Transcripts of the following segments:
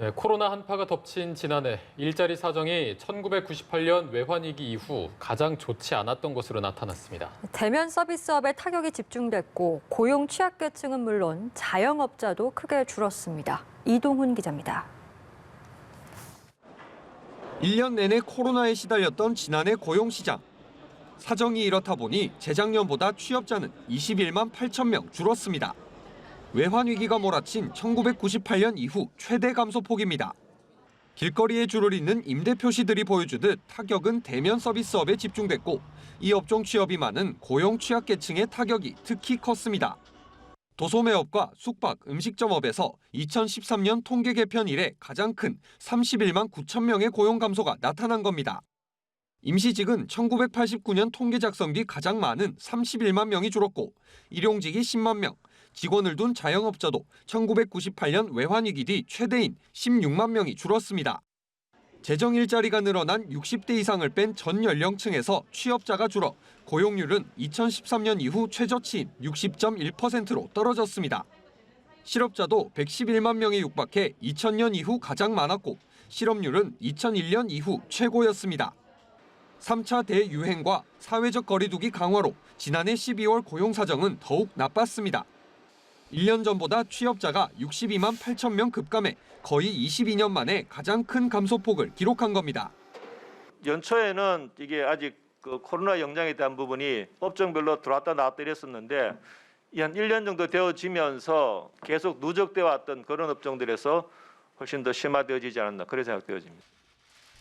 네, 코로나 한파가 덮친 지난해 일자리 사정이 1998년 외환위기 이후 가장 좋지 않았던 것으로 나타났습니다. 대면 서비스업에 타격이 집중됐고 고용 취약계층은 물론 자영업자도 크게 줄었습니다. 이동훈 기자입니다. 1년 내내 코로나에 시달렸던 지난해 고용시장. 사정이 이렇다 보니 재작년보다 취업자는 21만 8천 명 줄었습니다. 외환위기가 몰아친 1998년 이후 최대 감소폭입니다. 길거리에 줄을 잇는 임대 표시들이 보여주듯 타격은 대면 서비스업에 집중됐고 이 업종 취업이 많은 고용 취약계층의 타격이 특히 컸습니다. 도소매업과 숙박, 음식점업에서 2013년 통계 개편 이래 가장 큰 31만 9천 명의 고용 감소가 나타난 겁니다. 임시직은 1989년 통계 작성 뒤 가장 많은 31만 명이 줄었고 일용직이 10만 명, 직원을 둔 자영업자도 1998년 외환위기 뒤 최대인 16만 명이 줄었습니다. 재정 일자리가 늘어난 60대 이상을 뺀 전 연령층에서 취업자가 줄어 고용률은 2013년 이후 최저치인 60.1%로 떨어졌습니다. 실업자도 111만 명에 육박해 2000년 이후 가장 많았고 실업률은 2001년 이후 최고였습니다. 3차 대유행과 사회적 거리두기 강화로 지난해 12월 고용 사정은 더욱 나빴습니다. 1년 전보다 취업자가 62만 8천 명 급감해 거의 22년 만에 가장 큰 감소폭을 기록한 겁니다. 연초에는 이게 아직 코로나 영향에 대한 부분이 업종별로 들어왔다 나왔다 이랬었는데 한 1년 정도 되어지면서 계속 누적되어 왔던 그런 업종들에서 훨씬 더 심화되어지지 않았나 그렇게 생각되어집니다.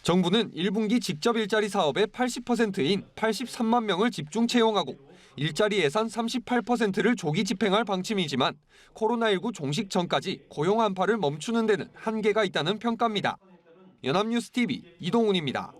정부는 1분기 직접 일자리 사업의 80%인 83만 명을 집중 채용하고 일자리 예산 38%를 조기 집행할 방침이지만 코로나19 종식 전까지 고용 한파를 멈추는 데는 한계가 있다는 평가입니다. 연합뉴스 TV 이동훈입니다.